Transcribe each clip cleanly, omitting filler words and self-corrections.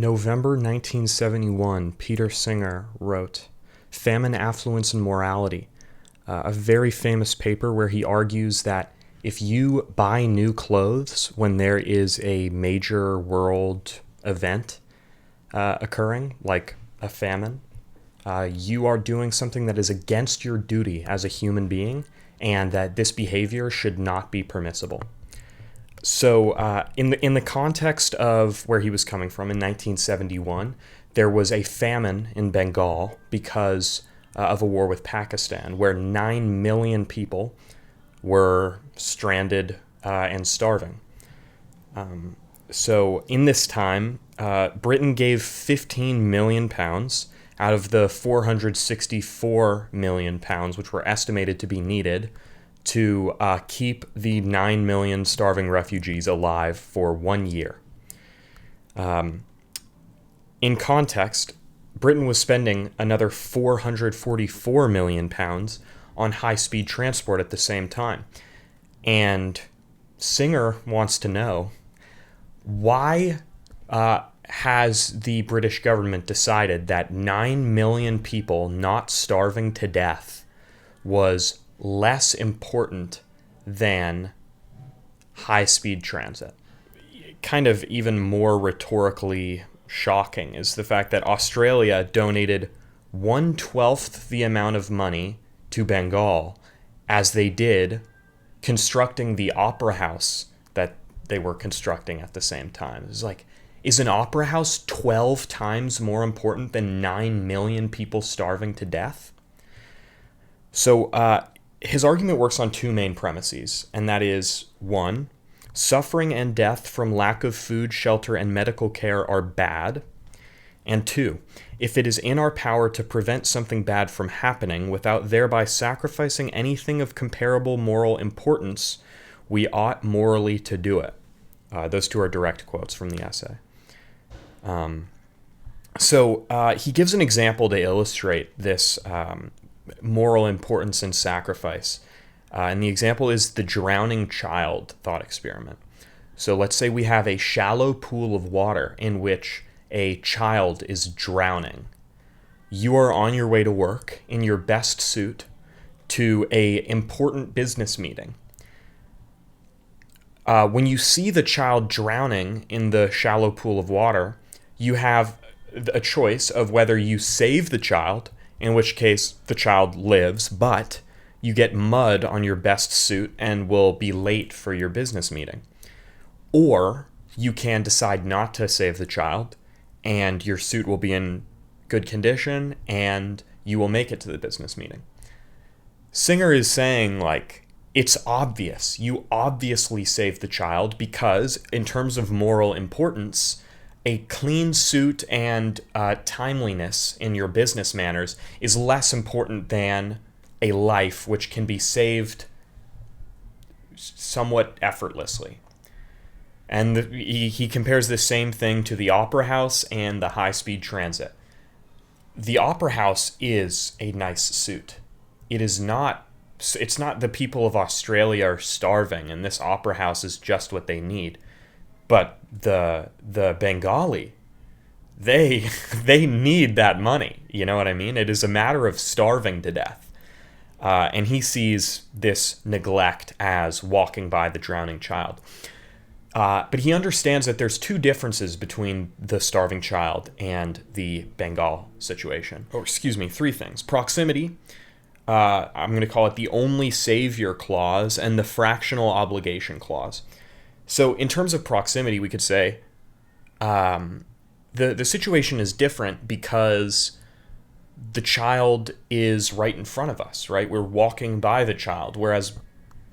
November 1971, Peter Singer wrote Famine, Affluence, and Morality, a very famous paper where he argues that if you buy new clothes when there is a major world event occurring, like a famine, you are doing something that is against your duty as a human being, and that this behavior should not be permissible. So in the context of where he was coming from in 1971, there was a famine in Bengal because of a war with Pakistan, where 9 million people were stranded and starving. So in this time, Britain gave £15 million out of the £464 million, which were estimated to be needed to keep the 9 million starving refugees alive for 1 year. In context, Britain was spending another £444 million on high-speed transport at the same time. And Singer wants to know, why has the British government decided that 9 million people not starving to death was less important than high-speed transit? Kind of even more rhetorically shocking is the fact that Australia donated 1/12 the amount of money to Bengal as they did constructing the opera house that they were constructing at the same time. It's like, is an opera house 12 times more important than 9 million people starving to death? So his argument works on two main premises, and that is, one, suffering and death from lack of food, shelter, and medical care are bad, and two, if it is in our power to prevent something bad from happening without thereby sacrificing anything of comparable moral importance, we ought morally to do it. Those two are direct quotes from the essay. So he gives an example to illustrate this moral importance and sacrifice. And the example is the drowning child thought experiment. So let's say we have a shallow pool of water in which a child is drowning. You are on your way to work in your best suit to an important business meeting. When you see the child drowning in the shallow pool of water, you have a choice of whether you save the child, in which case the child lives, but you get mud on your best suit and will be late for your business meeting. Or you can decide not to save the child, and your suit will be in good condition, and you will make it to the business meeting. Singer is saying, like, it's obvious. You obviously save the child because, in terms of moral importance, a clean suit and timeliness in your business manners is less important than a life which can be saved somewhat effortlessly. And he compares the same thing to the opera house and the high-speed transit. The opera house is a nice suit. It's not the people of Australia are starving and this opera house is just what they need. But the Bengali, they need that money. You know what I mean? It is a matter of starving to death. And he sees this neglect as walking by the drowning child. But he understands that there's two differences between the starving child and the Bengal situation. Or excuse me, three things. Proximity, I'm going to call it the only savior clause, and the fractional obligation clause. So in terms of proximity, we could say the situation is different because the child is right in front of us, right? We're walking by the child, whereas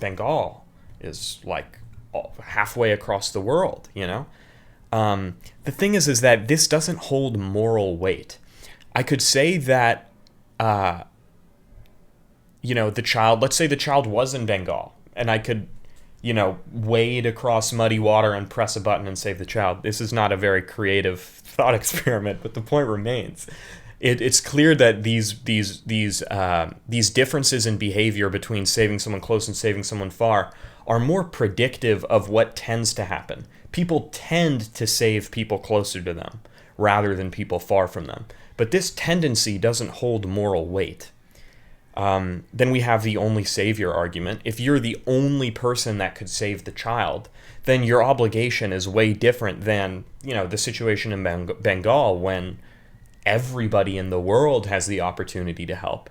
Bengal is like halfway across the world, you know? The thing is that this doesn't hold moral weight. I could say that, the child, let's say the child was in Bengal, and I could, wade across muddy water and press a button and save the child. This is not a very creative thought experiment, but the point remains. It's clear that these differences in behavior between saving someone close and saving someone far are more predictive of what tends to happen. People tend to save people closer to them rather than people far from them. But this tendency doesn't hold moral weight. Then we have the only savior argument. If you're the only person that could save the child, then your obligation is way different than, the situation in Bengal when everybody in the world has the opportunity to help.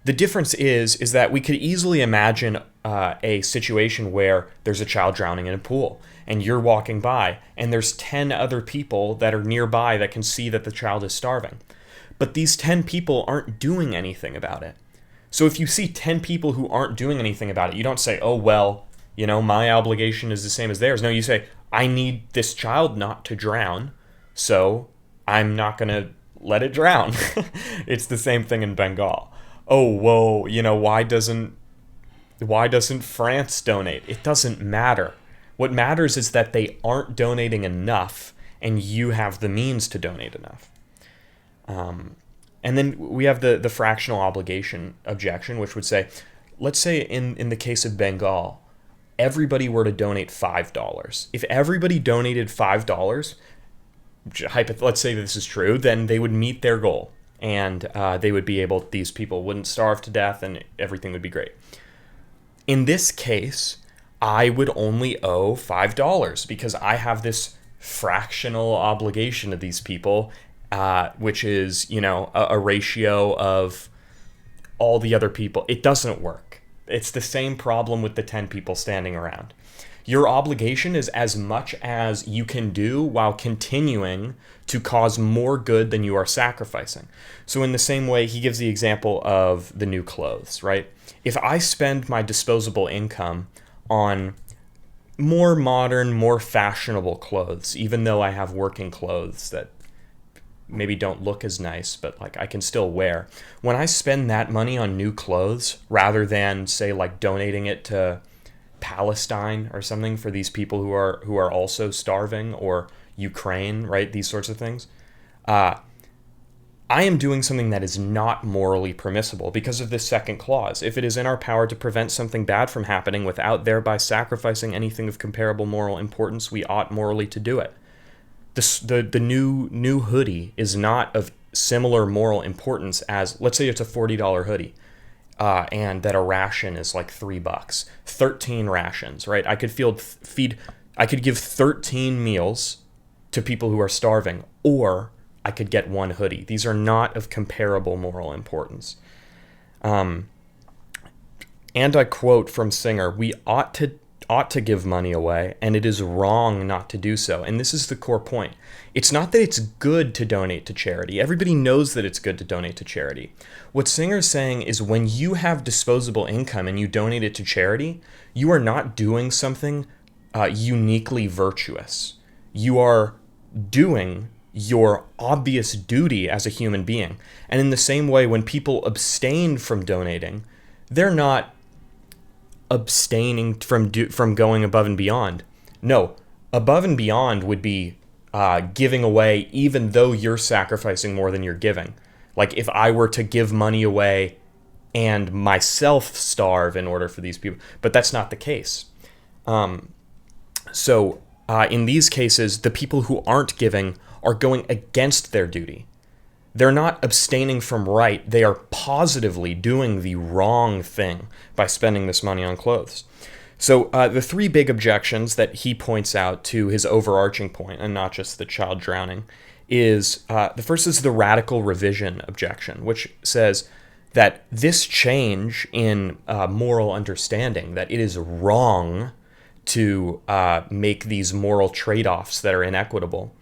The difference is that we could easily imagine a situation where there's a child drowning in a pool and you're walking by and there's 10 other people that are nearby that can see that the child is starving. But these 10 people aren't doing anything about it. So if you see 10 people who aren't doing anything about it, you don't say, oh, well, my obligation is the same as theirs. No, you say, I need this child not to drown, so I'm not going to let it drown. It's the same thing in Bengal. Oh, whoa, why doesn't France donate? It doesn't matter. What matters is that they aren't donating enough and you have the means to donate enough. And then we have the fractional obligation objection, which would say, let's say in the case of Bengal, everybody were to donate $5. If everybody donated $5, let's say this is true, then they would meet their goal. And they would be able, these people wouldn't starve to death and everything would be great. In this case, I would only owe $5 because I have this fractional obligation to these people, which is, a ratio of all the other people. It doesn't work. It's the same problem with the 10 people standing around. Your obligation is as much as you can do while continuing to cause more good than you are sacrificing. So in the same way, he gives the example of the new clothes, right? If I spend my disposable income on more modern, more fashionable clothes, even though I have working clothes that maybe don't look as nice, but I can still wear. When I spend that money on new clothes, rather than say donating it to Palestine or something for these people who are also starving, or Ukraine, right? These sorts of things. I am doing something that is not morally permissible because of this second clause. If it is in our power to prevent something bad from happening without thereby sacrificing anything of comparable moral importance, we ought morally to do it. The new hoodie is not of similar moral importance as, let's say it's a $40 hoodie. And that a ration is $3, 13 rations, right? I could give 13 meals to people who are starving, or I could get one hoodie. These are not of comparable moral importance. And I quote from Singer, we ought to give money away, and it is wrong not to do so. And this is the core point. It's not that it's good to donate to charity. Everybody knows that it's good to donate to charity. What Singer's saying is when you have disposable income and you donate it to charity, you are not doing something uniquely virtuous. You are doing your obvious duty as a human being. And in the same way, when people abstain from donating, they're not abstaining from going above and beyond. No, above and beyond would be giving away even though you're sacrificing more than you're giving. If I were to give money away and myself starve in order for these people, but that's not the case. So in these cases, the people who aren't giving are going against their duty. They're not abstaining from right. They are positively doing the wrong thing by spending this money on clothes. So the three big objections that he points out to his overarching point, and not just the child drowning, is the first is the radical revision objection, which says that this change in moral understanding, that it is wrong to make these moral trade-offs that are inequitable,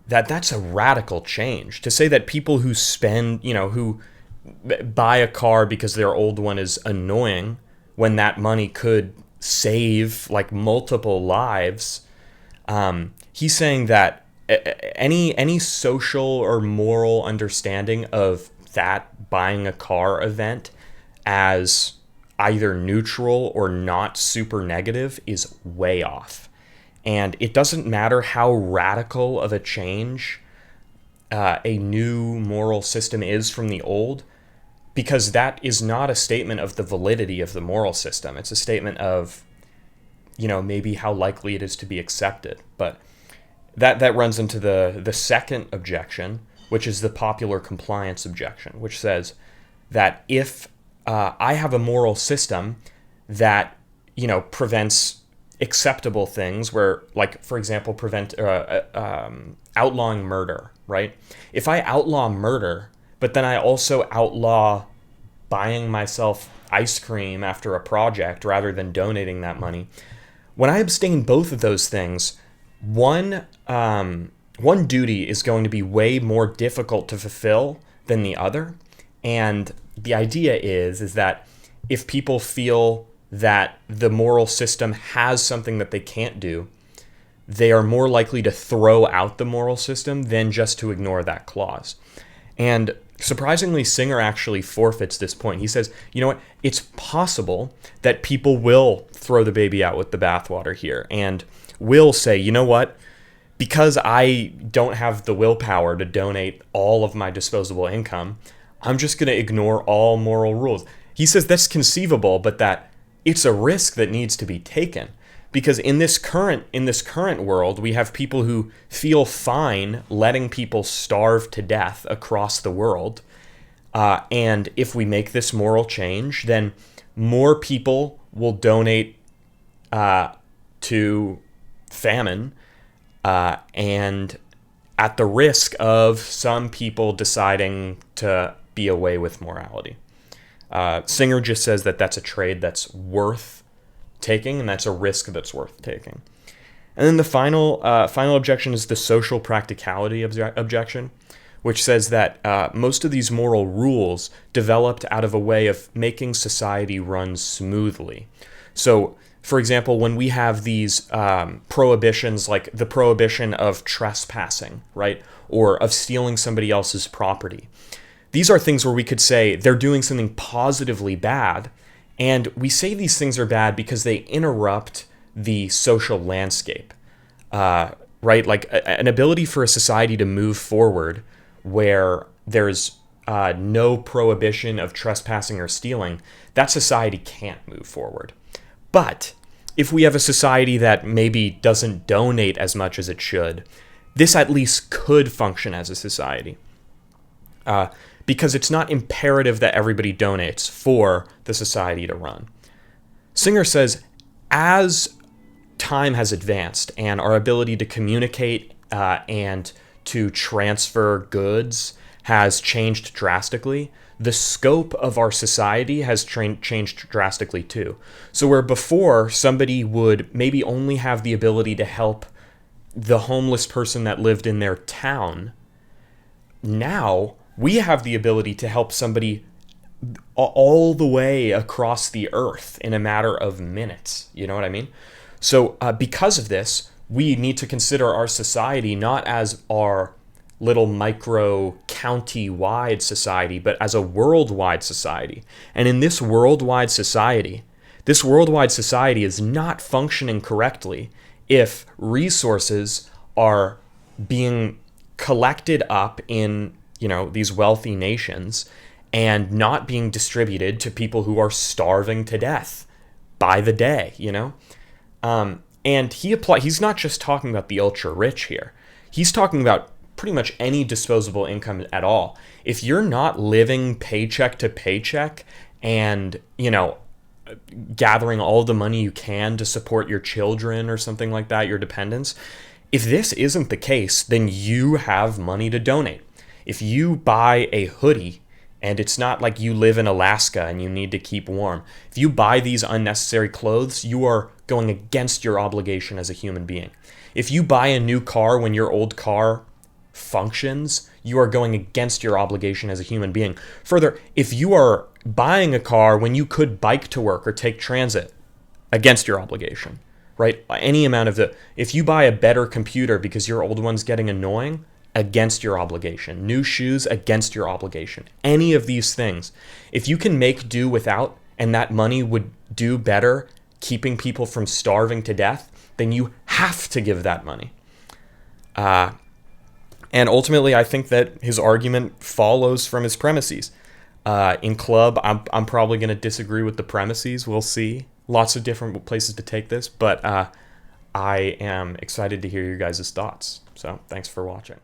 that's a radical change. To say that people who who buy a car because their old one is annoying, when that money could save multiple lives, he's saying that any social or moral understanding of that buying a car event as either neutral or not super negative is way off. And it doesn't matter how radical of a change a new moral system is from the old, because that is not a statement of the validity of the moral system. It's a statement of maybe how likely it is to be accepted. But that runs into the second objection, which is the popular compliance objection, which says that if I have a moral system that prevents acceptable things, where, like, for example, prevent outlawing murder, right? If I outlaw murder, but then I also outlaw buying myself ice cream after a project rather than donating that money, when I abstain both of those things, one duty is going to be way more difficult to fulfill than the other. And the idea is that if people feel that the moral system has something that they can't do, they are more likely to throw out the moral system than just to ignore that clause. And surprisingly, Singer actually forfeits this point. He says, you know what, it's possible that people will throw the baby out with the bathwater here and will say, you know what, because I don't have the willpower to donate all of my disposable income, I'm just going to ignore all moral rules. He says that's conceivable, but that it's a risk that needs to be taken. Because in this current world, we have people who feel fine letting people starve to death across the world. And if we make this moral change, then more people will donate to famine, and at the risk of some people deciding to be away with morality. Singer just says that that's a trade that's worth taking, and that's a risk that's worth taking. And then the final objection is the social practicality objection, which says that most of these moral rules developed out of a way of making society run smoothly. So, for example, when we have these prohibitions, like the prohibition of trespassing, right, or of stealing somebody else's property, these are things where we could say they're doing something positively bad, and we say these things are bad because they interrupt the social landscape, right? Like an ability for a society to move forward where there's no prohibition of trespassing or stealing, that society can't move forward. But if we have a society that maybe doesn't donate as much as it should, this at least could function as a society. Because it's not imperative that everybody donates for the society to run. Singer says, as time has advanced and our ability to communicate and to transfer goods has changed drastically, the scope of our society has changed drastically too. So where before somebody would maybe only have the ability to help the homeless person that lived in their town, now we have the ability to help somebody all the way across the earth in a matter of minutes. You know what I mean? So because of this, we need to consider our society not as our little micro county-wide society, but as a worldwide society. And in this worldwide society is not functioning correctly if resources are being collected up in these wealthy nations and not being distributed to people who are starving to death by the day, And he's not just talking about the ultra rich here. He's talking about pretty much any disposable income at all. If you're not living paycheck to paycheck and, gathering all the money you can to support your children or something like that, your dependents, if this isn't the case, then you have money to donate. If you buy a hoodie and it's not like you live in Alaska and you need to keep warm, if you buy these unnecessary clothes, you are going against your obligation as a human being. If you buy a new car when your old car functions, you are going against your obligation as a human being. Further, if you are buying a car when you could bike to work or take transit, against your obligation, right? Any amount of if you buy a better computer because your old one's getting annoying, against your obligation. New shoes, against your obligation. Any of these things. If you can make do without, and that money would do better keeping people from starving to death, then you have to give that money. And ultimately, I think that his argument follows from his premises. In Club, I'm probably going to disagree with the premises. We'll see. lots of different places to take this, but I am excited to hear your guys' thoughts. So thanks for watching.